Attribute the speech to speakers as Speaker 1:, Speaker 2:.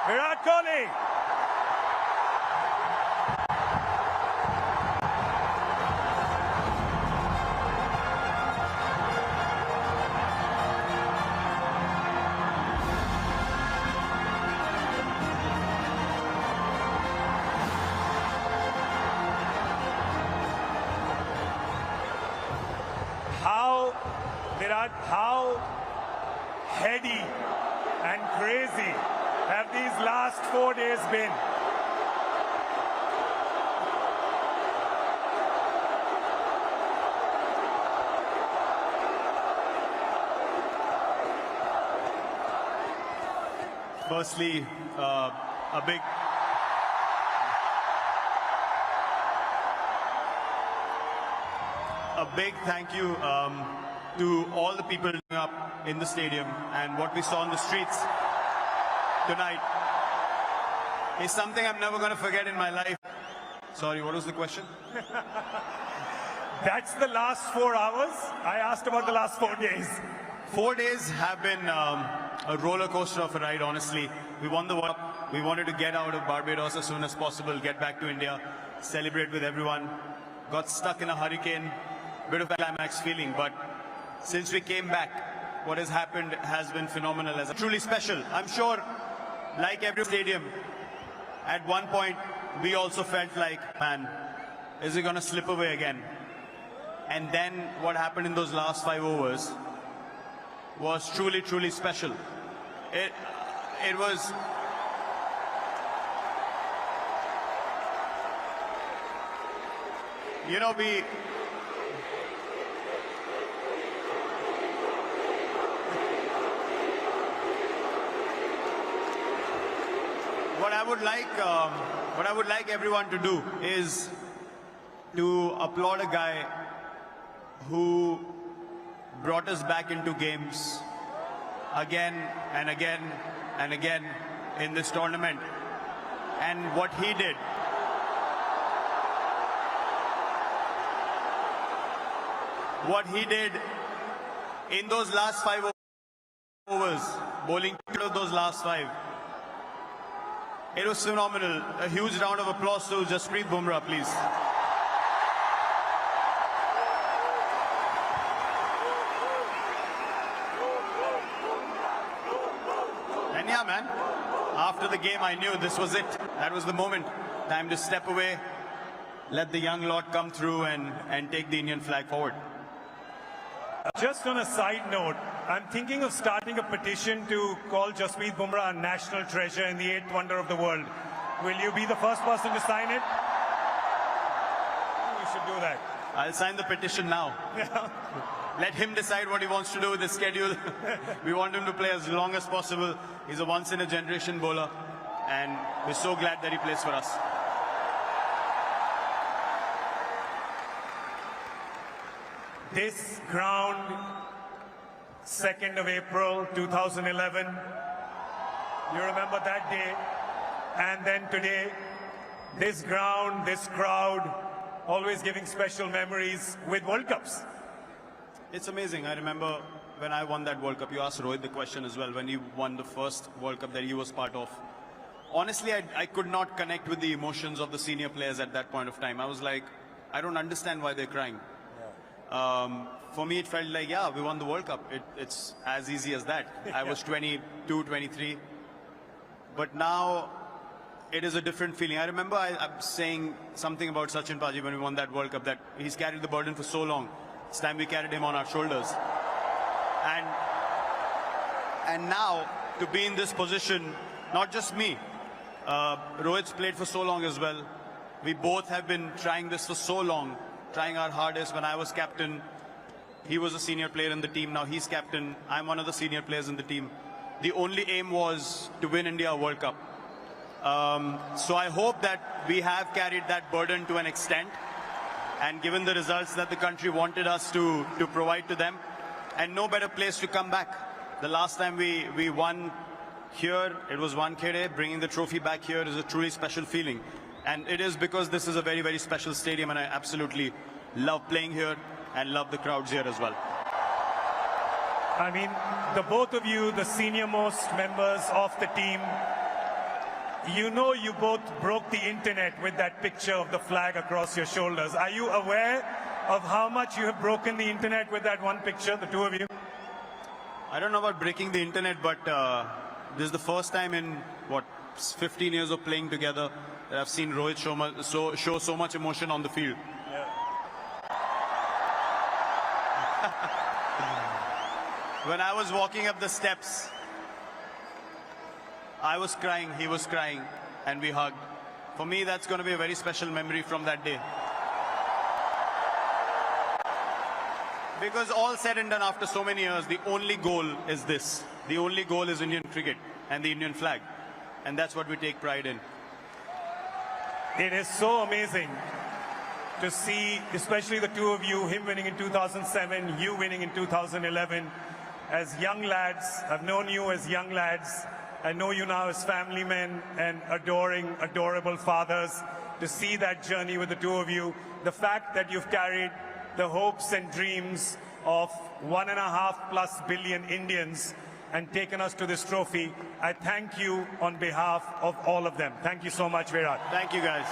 Speaker 1: Virat Kohli. How heady and crazy have these last 4 days been?
Speaker 2: Firstly, a big thank you to all the people up in the stadium, and what we saw on the streets tonight is something I'm never going to forget in my life. Sorry, what was the question?
Speaker 1: That's the last 4 hours. I asked about the last 4 days.
Speaker 2: 4 days have been a roller coaster of a ride, honestly. We won the World Cup. We wanted to get out of Barbados as soon as possible, get back to India, celebrate with everyone. Got stuck in a hurricane, bit of a climax feeling, but since we came back, what has happened has been phenomenal. As truly special. I'm sure, like every stadium, at one point we also felt like, man, is it going to slip away again? And then what happened in those last 5 overs was truly, truly special. It was... You know, What I would like everyone to do is to applaud a guy who brought us back into games again and again and again in this tournament. And what he did, in those last 5 overs, bowling two of those last 5, it was phenomenal. A huge round of applause to Jasprit Bumrah, please. And yeah, man, after the game, I knew this was it. That was the moment. Time to step away, let the young lot come through and take the Indian flag forward.
Speaker 1: Just on a side note, I'm thinking of starting a petition to call Jasprit Bumrah a national treasure in the 8th wonder of the world. Will you be the first person to sign it? You should do that.
Speaker 2: I'll sign the petition now. Let him decide what he wants to do with his schedule. We want him to play as long as possible. He's a once-in-a-generation bowler, and we're so glad that he plays for us.
Speaker 1: This ground, 2nd of April 2011, you remember that day, and then today, this ground, this crowd, always giving special memories with World Cups.
Speaker 2: It's amazing. I remember when I won that World Cup, you asked Rohit the question as well, when he won the first World Cup that he was part of. Honestly, I could not connect with the emotions of the senior players at that point of time. I was like, I don't understand why they're crying. For me, it felt like, yeah, we won the World Cup. It's as easy as that. I was 22, 23. But now, it is a different feeling. I remember I'm saying something about Sachin Paji when we won that World Cup, that he's carried the burden for so long. It's time we carried him on our shoulders. And now, to be in this position, not just me, Rohit's played for so long as well. We both have been trying this for so long, trying our hardest. When I was captain, he was a senior player in the team. Now he's captain. I'm one of the senior players in the team. The only aim was to win India a World Cup. So I hope that we have carried that burden to an extent, and given the results that the country wanted us to provide to them, and no better place to come back. The last time we won here, it was Wankhede. Bringing the trophy back here is a truly special feeling. And it is because this is a very, very special stadium, and I absolutely love playing here and love the crowds here as well.
Speaker 1: I mean, the both of you, the senior most members of the team, you know you both broke the internet with that picture of the flag across your shoulders. Are you aware of how much you have broken the internet with that one picture, the two of you?
Speaker 2: I don't know about breaking the internet, but this is the first time in, 15 years of playing together that I've seen Rohit show so much emotion on the field. When I was walking up the steps, I was crying, he was crying, and we hugged. For me, that's going to be a very special memory from that day. Because all said and done after so many years, the only goal is this. The only goal is Indian cricket and the Indian flag. And that's what we take pride in.
Speaker 1: It is so amazing to see, especially the two of you, him winning in 2007, you winning in 2011. As young lads, I've known you as young lads. I know you now as family men and adoring, adorable fathers. To see that journey with the two of you, the fact that you've carried the hopes and dreams of 1.5+ billion Indians and taken us to this trophy, I thank you on behalf of all of them. Thank you so much, Virat.
Speaker 2: Thank you, guys.